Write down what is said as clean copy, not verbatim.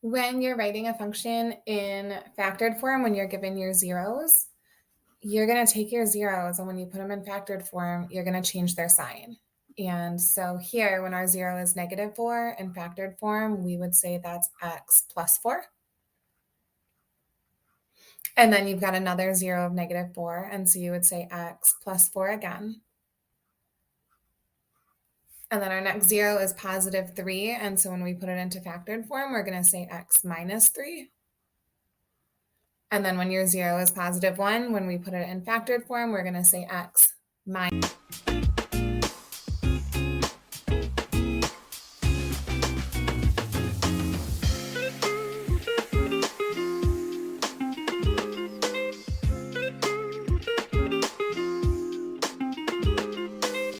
When you're writing a function in factored form, when you're given your zeros, you're going to take your zeros, and when you put them in factored form, you're going to change their sign. And so here, when our 0 is -4 in factored form, we would say that's x plus 4. And then you've got another 0 of -4, and so you would say x plus 4 again. And then our next 0 is +3, and so when we put it into factored form, we're going to say x minus 3. And then when your 0 is +1, when we put it in factored form, we're going to say x minus